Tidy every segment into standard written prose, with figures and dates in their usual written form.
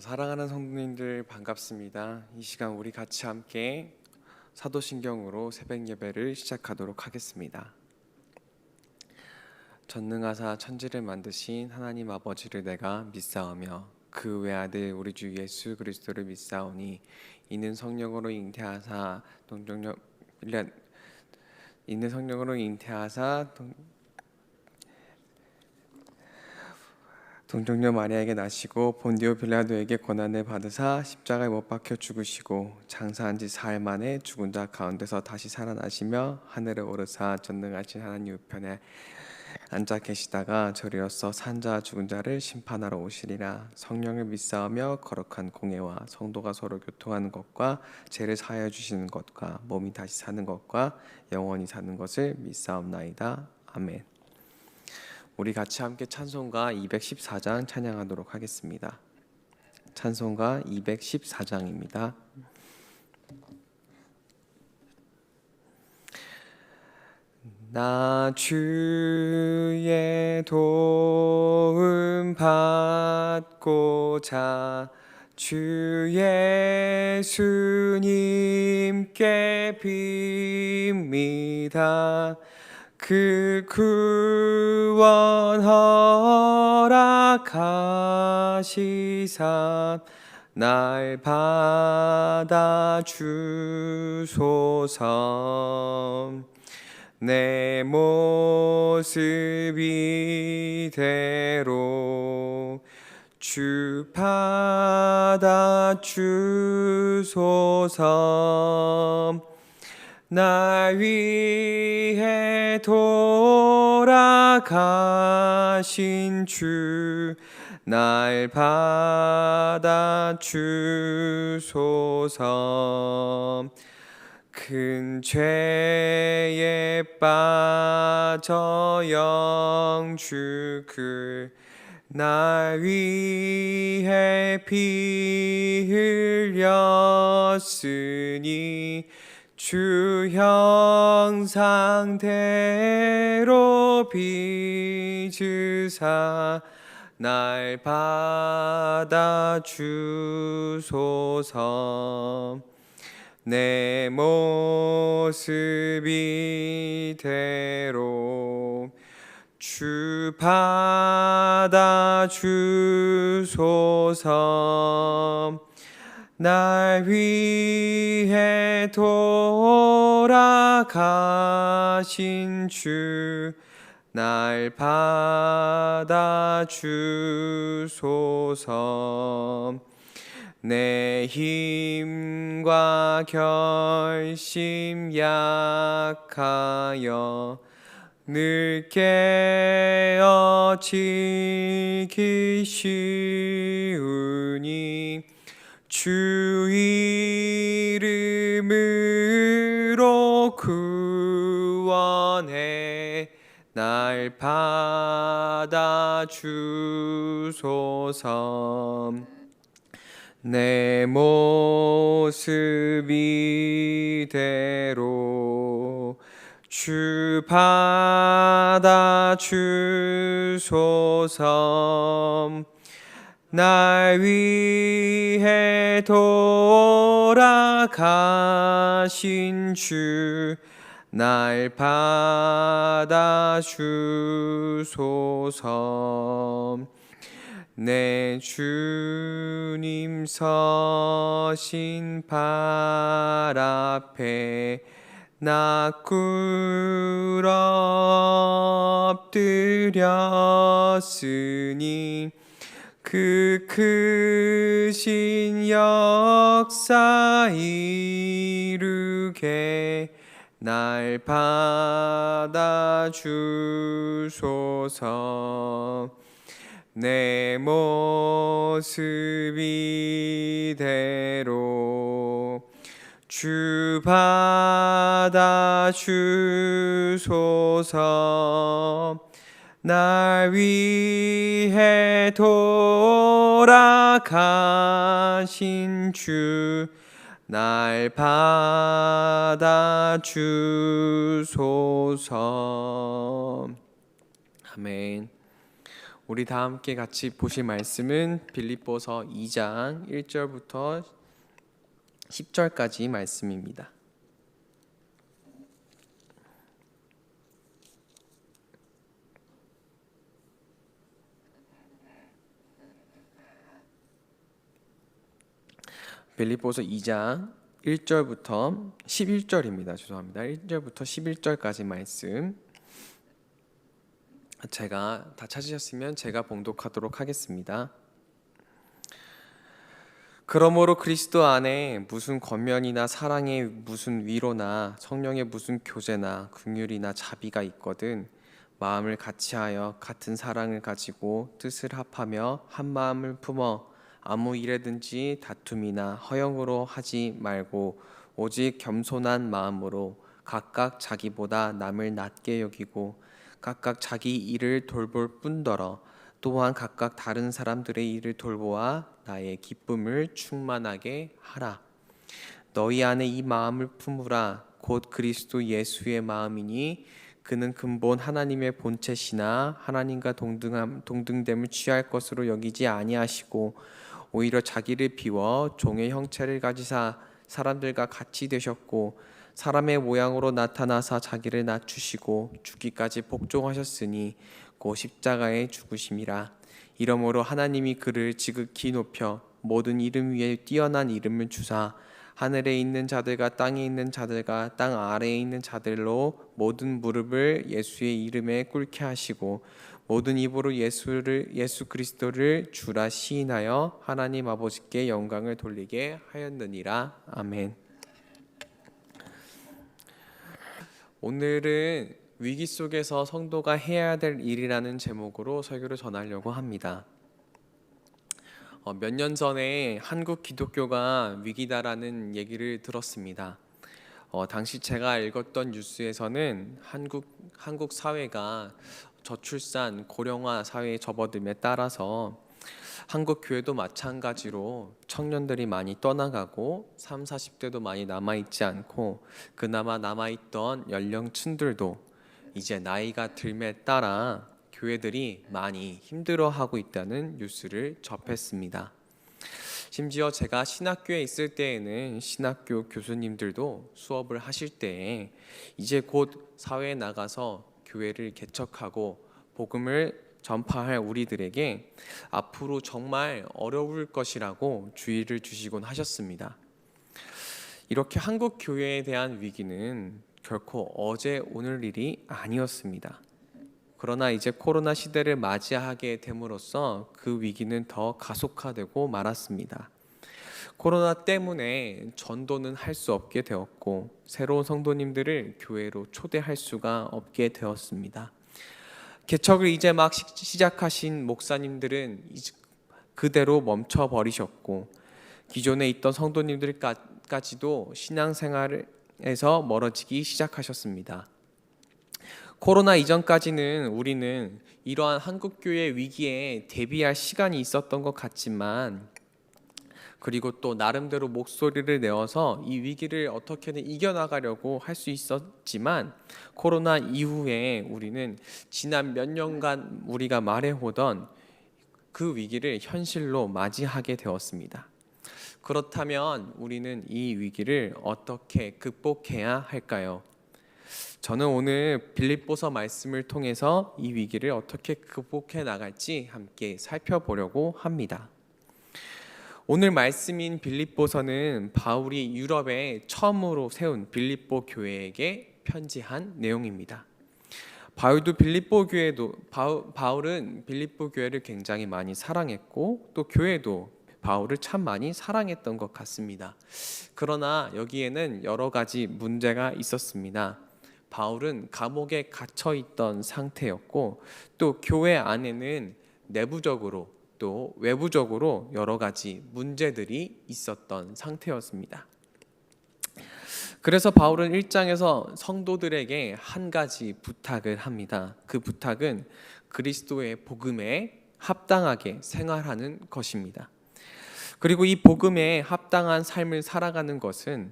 사랑하는 성도님들 반갑습니다. 이 시간 우리 같이 함께 사도신경으로 새벽 예배를 시작하도록 하겠습니다. 전능하사 천지를 만드신 하나님 아버지를 내가 믿사오며 그 외아들 우리 주 예수 그리스도를 믿사오니 이는 성령으로 잉태하사 동정녀 마리아에게 나시고 본디오 빌라도에게 고난을 받으사 십자가에 못 박혀 죽으시고 장사한 지 사흘 만에 죽은 자 가운데서 다시 살아나시며 하늘에 오르사 전능하신 하나님 우편에 앉아 계시다가 저리로서 산 자 죽은 자를 심판하러 오시리라. 성령을 믿사오며 거룩한 공예와 성도가 서로 교통하는 것과 죄를 사하여 주시는 것과 몸이 다시 사는 것과 영원히 사는 것을 믿사옵나이다. 아멘. 우리 같이 함께 찬송가 214장 찬양하도록 하겠습니다. 찬송가 214장입니다. 나 주의 도움 받고자 주 예수님께 빕니다. 그 구원 허락하시사 날 받아 주소서. 내 모습 이대로 주 받아 주소서. 날 위해 돌아가신 주 날 받아 주소서. 큰 죄에 빠져 영죽을 날 위해 피 흘렸으니 주 형상대로 빚으사 날 받아 주소서. 내 모습 이대로 주 받아 주소서. 날 위해 돌아가신 주 날 받아 주소서. 내 힘과 결심 약하여 늘 깨어지기 쉬우니 주 이름으로 구원해 날 받아 주소서. 내 모습 이대로 주 받아 주소서. 날 위해 돌아가신 주 날 받아 주소서. 내 주님 서신 발 앞에 나 꿇어 엎드렸으니 그 크신 역사 이루게 날 받아 주소서. 내 모습 이대로 주 받아 주소서. 날 위해 돌아가신 주 날 받아 주소서. 아멘. 우리 다 함께 같이 보실 말씀은 빌립보서 2장 1절부터 10절까지 말씀입니다. 빌립보서 2장 1절부터 11절입니다. 죄송합니다. 1절부터 11절까지 말씀 제가 다 찾으셨으면 제가 봉독하도록 하겠습니다. 그러므로 그리스도 안에 무슨 권면이나 사랑의 무슨 위로나 성령의 무슨 교제나 긍휼이나 자비가 있거든 마음을 같이하여 같은 사랑을 가지고 뜻을 합하며 한 마음을 품어 아무 일에든지 다툼이나 허영으로 하지 말고 오직 겸손한 마음으로 각각 자기보다 남을 낮게 여기고 각각 자기 일을 돌볼 뿐더러 또한 각각 다른 사람들의 일을 돌보아 나의 기쁨을 충만하게 하라. 너희 안에 이 마음을 품으라. 곧 그리스도 예수의 마음이니 그는 근본 하나님의 본체시나 하나님과 동등됨을 취할 것으로 여기지 아니하시고 오히려 자기를 비워 종의 형체를 가지사 사람들과 같이 되셨고 사람의 모양으로 나타나사 자기를 낮추시고 죽기까지 복종하셨으니 곧 십자가에 죽으심이라. 이러므로 하나님이 그를 지극히 높여 모든 이름 위에 뛰어난 이름을 주사 하늘에 있는 자들과 땅에 있는 자들과 땅 아래에 있는 자들로 모든 무릎을 예수의 이름에 꿇게 하시고 모든 입으로 예수 그리스도를 주라 시인하여 하나님 아버지께 영광을 돌리게 하였느니라. 아멘. 오늘은 위기 속에서 성도가 해야 될 일이라는 제목으로 설교를 전하려고 합니다. 몇 년 전에 한국 기독교가 위기다라는 얘기를 들었습니다. 당시 제가 읽었던 뉴스에서는 한국 사회가 저출산 고령화 사회에 접어듦에 따라서 한국 교회도 마찬가지로 청년들이 많이 떠나가고 3, 40대도 많이 남아있지 않고 그나마 남아있던 연령층들도 이제 나이가 듦에 따라 교회들이 많이 힘들어하고 있다는 뉴스를 접했습니다. 심지어 제가 신학교에 있을 때에는 신학교 교수님들도 수업을 하실 때에 이제 곧 사회에 나가서 교회를 개척하고 복음을 전파할 우리들에게 앞으로 정말 어려울 것이라고 주의를 주시곤 하셨습니다. 이렇게 한국 교회에 대한 위기는 결코 어제 오늘 일이 아니었습니다. 그러나 이제 코로나 시대를 맞이하게 됨으로써 그 위기는 더 가속화되고 말았습니다. 코로나 때문에 전도는 할 수 없게 되었고 새로운 성도님들을 교회로 초대할 수가 없게 되었습니다. 개척을 이제 막 시작하신 목사님들은 그대로 멈춰버리셨고 기존에 있던 성도님들까지도 신앙생활에서 멀어지기 시작하셨습니다. 코로나 이전까지는 우리는 이러한 한국교회 위기에 대비할 시간이 있었던 것 같지만 그리고 또 나름대로 목소리를 내어서 이 위기를 어떻게든 이겨나가려고 할 수 있었지만 코로나 이후에 우리는 지난 몇 년간 우리가 말해오던 그 위기를 현실로 맞이하게 되었습니다. 그렇다면 우리는 이 위기를 어떻게 극복해야 할까요? 저는 오늘 빌립보서 말씀을 통해서 이 위기를 어떻게 극복해 나갈지 함께 살펴보려고 합니다. 오늘 말씀인 빌립보서는 바울이 유럽에 처음으로 세운 빌립보 교회에게 편지한 내용입니다. 바울은 빌립보 교회를 굉장히 많이 사랑했고 또 교회도 바울을 참 많이 사랑했던 것 같습니다. 그러나 여기에는 여러 가지 문제가 있었습니다. 바울은 감옥에 갇혀 있던 상태였고 또 교회 안에는 내부적으로 또 외부적으로 여러 가지 문제들이 있었던 상태였습니다. 그래서 바울은 1장에서 성도들에게 한 가지 부탁을 합니다. 그 부탁은 그리스도의 복음에 합당하게 생활하는 것입니다. 그리고 이 복음에 합당한 삶을 살아가는 것은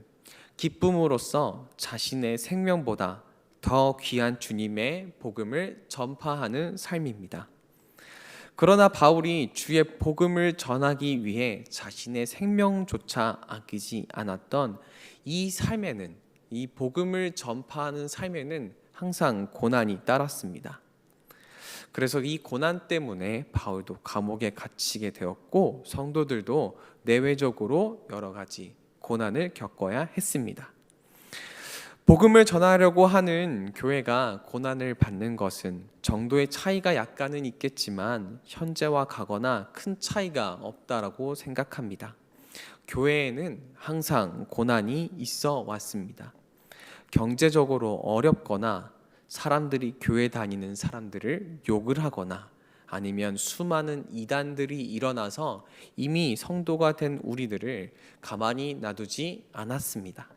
기쁨으로써 자신의 생명보다 더 귀한 주님의 복음을 전파하는 삶입니다. 그러나 바울이 주의 복음을 전하기 위해 자신의 생명조차 아끼지 않았던 이 삶에는, 이 복음을 전파하는 삶에는 항상 고난이 따랐습니다. 그래서 이 고난 때문에 바울도 감옥에 갇히게 되었고, 성도들도 내외적으로 여러 가지 고난을 겪어야 했습니다. 복음을 전하려고 하는 교회가 고난을 받는 것은 정도의 차이가 약간은 있겠지만 현재와 과거나 큰 차이가 없다라고 생각합니다. 교회에는 항상 고난이 있어 왔습니다. 경제적으로 어렵거나 사람들이 교회 다니는 사람들을 욕을 하거나 아니면 수많은 이단들이 일어나서 이미 성도가 된 우리들을 가만히 놔두지 않았습니다.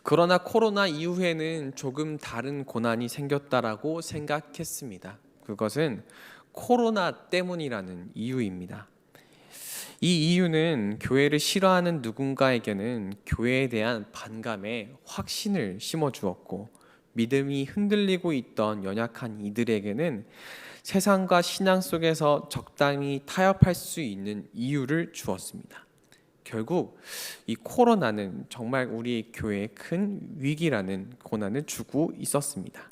그러나 코로나 이후에는 조금 다른 고난이 생겼다라고 생각했습니다. 그것은 코로나 때문이라는 이유입니다. 이 이유는 교회를 싫어하는 누군가에게는 교회에 대한 반감에 확신을 심어주었고, 믿음이 흔들리고 있던 연약한 이들에게는 세상과 신앙 속에서 적당히 타협할 수 있는 이유를 주었습니다. 결국 이 코로나는 정말 우리 교회에 큰 위기라는 고난을 주고 있었습니다.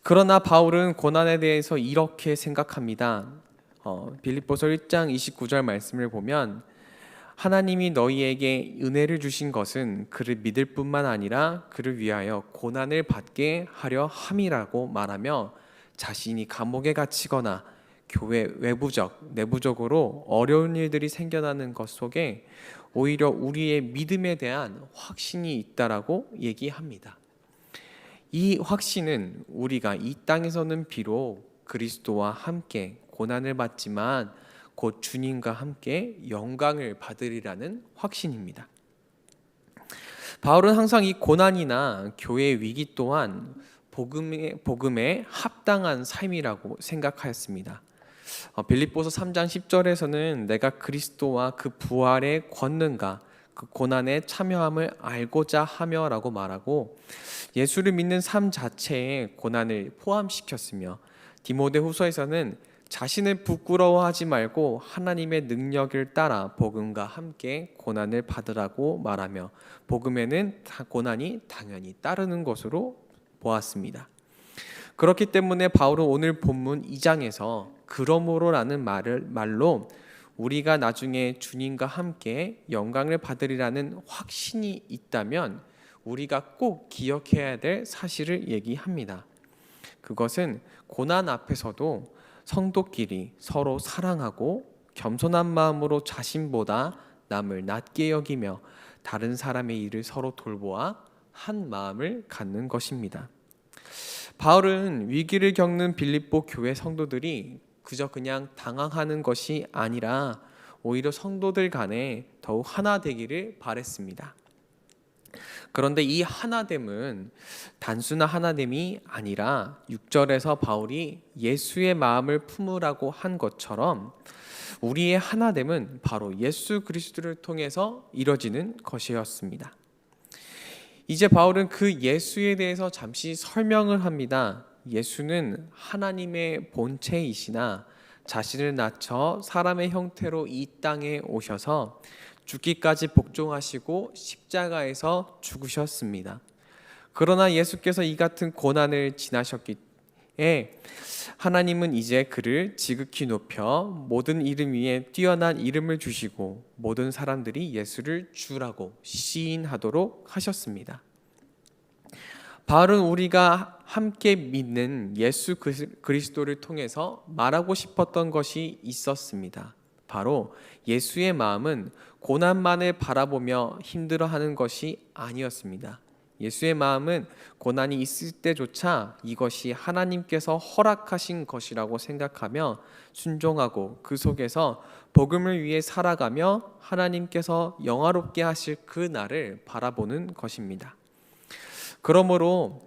그러나 바울은 고난에 대해서 이렇게 생각합니다. 빌립보서 1장 29절 말씀을 보면, 하나님이 너희에게 은혜를 주신 것은 그를 믿을 뿐만 아니라 그를 위하여 고난을 받게 하려 함이라고 말하며, 자신이 감옥에 갇히거나 교회 외부적, 내부적으로 어려운 일들이 생겨나는 것 속에 오히려 우리의 믿음에 대한 확신이 있다라고 얘기합니다. 이 확신은 우리가 이 땅에서는 비록 그리스도와 함께 고난을 받지만 곧 주님과 함께 영광을 받으리라는 확신입니다. 바울은 항상 이 고난이나 교회의 위기 또한 복음에 합당한 삶이라고 생각하였습니다. 빌립보서 3장 10절에서는 내가 그리스도와 그 부활의 권능과 그 고난에 참여함을 알고자 하며라고 말하고, 예수를 믿는 삶 자체에 고난을 포함시켰으며, 디모데후서에서는 자신을 부끄러워하지 말고 하나님의 능력을 따라 복음과 함께 고난을 받으라고 말하며, 복음에는 고난이 당연히 따르는 것으로 보았습니다. 그렇기 때문에 바울은 오늘 본문 2장에서 그러므로라는 말로 우리가 나중에 주님과 함께 영광을 받으리라는 확신이 있다면 우리가 꼭 기억해야 될 사실을 얘기합니다. 그것은 고난 앞에서도 성도끼리 서로 사랑하고 겸손한 마음으로 자신보다 남을 낮게 여기며 다른 사람의 일을 서로 돌보아 한 마음을 갖는 것입니다. 바울은 위기를 겪는 빌립보 교회 성도들이 그저 그냥 당황하는 것이 아니라 오히려 성도들 간에 더욱 하나 되기를 바랬습니다. 그런데 이 하나됨은 단순한 하나됨이 아니라 6절에서 바울이 예수의 마음을 품으라고 한 것처럼 우리의 하나됨은 바로 예수 그리스도를 통해서 이뤄지는 것이었습니다. 이제 바울은 그 예수에 대해서 잠시 설명을 합니다. 예수는 하나님의 본체이시나 자신을 낮춰 사람의 형태로 이 땅에 오셔서 죽기까지 복종하시고 십자가에서 죽으셨습니다. 그러나 예수께서 이 같은 고난을 지나셨기에 하나님은 이제 그를 지극히 높여 모든 이름 위에 뛰어난 이름을 주시고 모든 사람들이 예수를 주라고 시인하도록 하셨습니다. 바울은 우리가 함께 믿는 예수 그리스도를 통해서 말하고 싶었던 것이 있었습니다. 바로 예수의 마음은 고난만을 바라보며 힘들어하는 것이 아니었습니다. 예수의 마음은 고난이 있을 때조차 이것이 하나님께서 허락하신 것이라고 생각하며 순종하고 그 속에서 복음을 위해 살아가며 하나님께서 영화롭게 하실 그 날을 바라보는 것입니다. 그러므로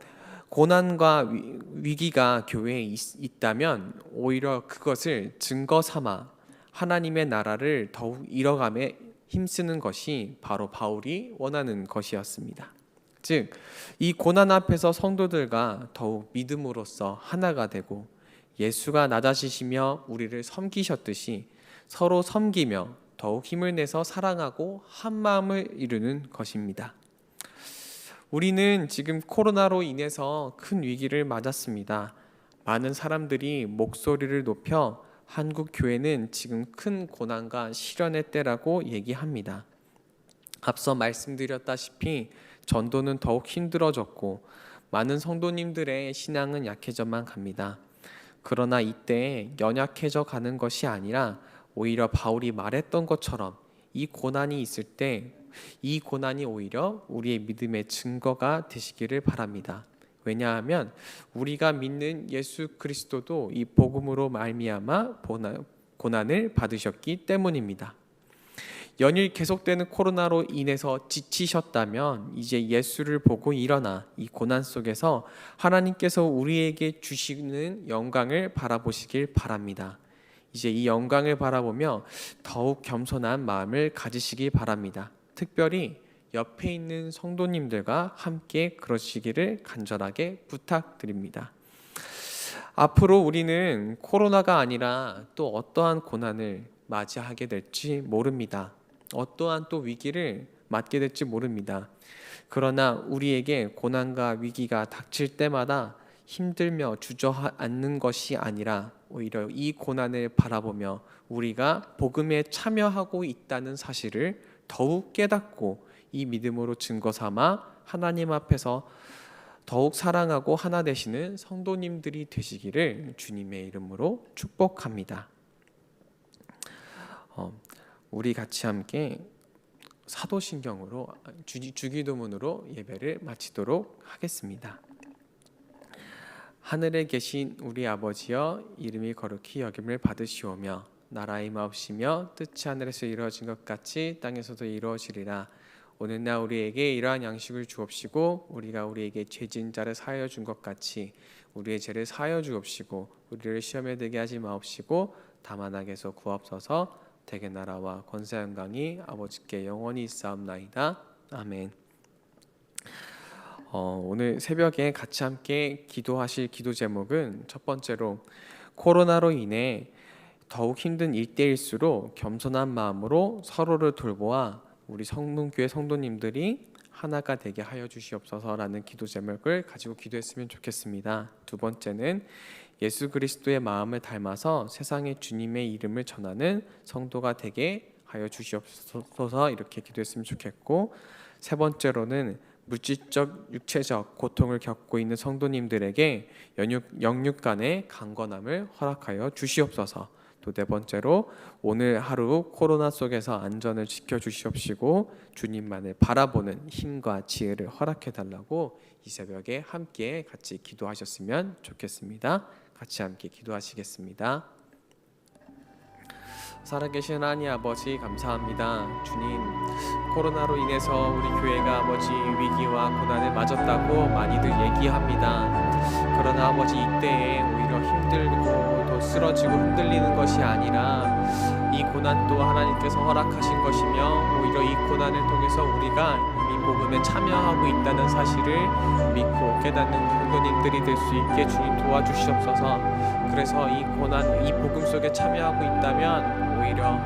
고난과 위기가 교회에 있다면 오히려 그것을 증거 삼아 하나님의 나라를 더욱 이뤄감에 힘쓰는 것이 바로 바울이 원하는 것이었습니다. 즉, 이 고난 앞에서 성도들과 더욱 믿음으로써 하나가 되고 예수가 낮아지시며 우리를 섬기셨듯이 서로 섬기며 더욱 힘을 내서 사랑하고 한 마음을 이루는 것입니다. 우리는 지금 코로나로 인해서 큰 위기를 맞았습니다. 많은 사람들이 목소리를 높여 한국 교회는 지금 큰 고난과 시련의 때라고 얘기합니다. 앞서 말씀드렸다시피 전도는 더욱 힘들어졌고 많은 성도님들의 신앙은 약해져만 갑니다. 그러나 이때 연약해져 가는 것이 아니라 오히려 바울이 말했던 것처럼 이 고난이 있을 때 이 고난이 오히려 우리의 믿음의 증거가 되시기를 바랍니다. 왜냐하면 우리가 믿는 예수 그리스도도 이 복음으로 말미암아 고난을 받으셨기 때문입니다. 연일 계속되는 코로나로 인해서 지치셨다면 이제 예수를 보고 일어나 이 고난 속에서 하나님께서 우리에게 주시는 영광을 바라보시길 바랍니다. 이제 이 영광을 바라보며 더욱 겸손한 마음을 가지시기 바랍니다. 특별히 옆에 있는 성도님들과 함께 그러시기를 간절하게 부탁드립니다. 앞으로 우리는 코로나가 아니라 또 어떠한 고난을 맞이하게 될지 모릅니다. 어떠한 또 위기를 맞게 될지 모릅니다. 그러나 우리에게 고난과 위기가 닥칠 때마다 힘들며 주저앉는 것이 아니라 오히려 이 고난을 바라보며 우리가 복음에 참여하고 있다는 사실을 더욱 깨닫고 이 믿음으로 증거 삼아 하나님 앞에서 더욱 사랑하고 하나 되시는 성도님들이 되시기를 주님의 이름으로 축복합니다. 우리 같이 함께 사도신경으로 주기도문으로 예배를 마치도록 하겠습니다. 하늘에 계신 우리 아버지여, 이름이 거룩히 여김을 받으시오며 나라의 마옵시며 뜻이 하늘에서 이루어진 것 같이 땅에서도 이루어지리라. 오늘날 우리에게 이러한 양식을 주옵시고 우리가 우리에게 죄진 자를 사하여 준 것 같이 우리의 죄를 사하여 주옵시고 우리를 시험에 들게 하지 마옵시고 다만 악에서 구하옵소서. 대개 나라와 권세 영광이 아버지께 영원히 있사옵나이다. 아멘. 오늘 새벽에 같이 함께 기도하실 기도 제목은 첫 번째로 코로나로 인해 더욱 힘든 일대일수록 겸손한 마음으로 서로를 돌보아 우리 성문교회 성도님들이 하나가 되게 하여 주시옵소서라는 기도 제목을 가지고 기도했으면 좋겠습니다. 두 번째는 예수 그리스도의 마음을 닮아서 세상에 주님의 이름을 전하는 성도가 되게 하여 주시옵소서 이렇게 기도했으면 좋겠고, 세 번째로는 물질적, 육체적 고통을 겪고 있는 성도님들에게 영육간의 강건함을 허락하여 주시옵소서. 또 네 번째로 오늘 하루 코로나 속에서 안전을 지켜주시옵시고 주님만을 바라보는 힘과 지혜를 허락해달라고 이 새벽에 함께 같이 기도하셨으면 좋겠습니다. 같이 함께 기도하시겠습니다. 살아계신 하나님 아버지 감사합니다. 주님, 코로나로 인해서 우리 교회가 아버지 위기와 고난을 맞았다고 많이들 얘기합니다. 그러나 아버지 이때에 오히려 힘들고 또 쓰러지고 흔들리는 것이 아니라 이 고난도 하나님께서 허락하신 것이며 오히려 이 고난을 통해서 우리가 이미 복음에 참여하고 있다는 사실을 믿고 깨닫는 성도님들이 될 수 있게 주님 도와주시옵소서. 그래서 이 고난, 이 복음 속에 참여하고 있다면 오히려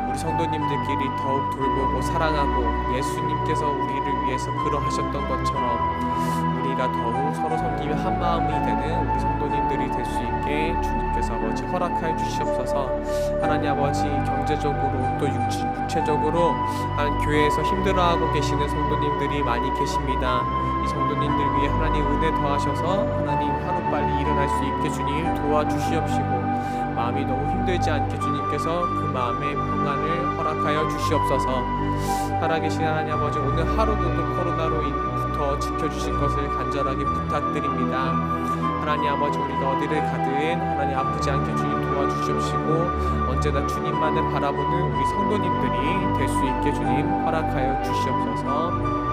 우리 성도님들끼리 더욱 돌보고 사랑하고 예수님께서 우리를 위해서 그러하셨던 것처럼 우리가 더욱 서로 섬기며 한 마음이 되는 우리 성도님들이 될 수 있게 주님께서 아버지 허락하여 주시옵소서. 하나님 아버지 경제적으로 또 육체적으로 교회에서 힘들어하고 계시는 성도님들이 많이 계십니다. 이 성도님들 위해 하나님 은혜 더하셔서 하나님 하루빨리 일어날 수 있게 주님 도와주시옵시고 마음이 너무 힘들지 않게 주님께서 그 마음의 평안을 허락하여 주시옵소서. 살아계신 하나님 아버지, 오늘 하루도 또 코로나로부터 지켜주실 것을 간절하게 부탁드립니다. 하나님 아버지, 우리가 어디를 가든 하나님 아프지 않게 주님 도와주시옵시고 언제나 주님만을 바라보는 우리 성도님들이 될 수 있게 주님 허락하여 주시옵소서.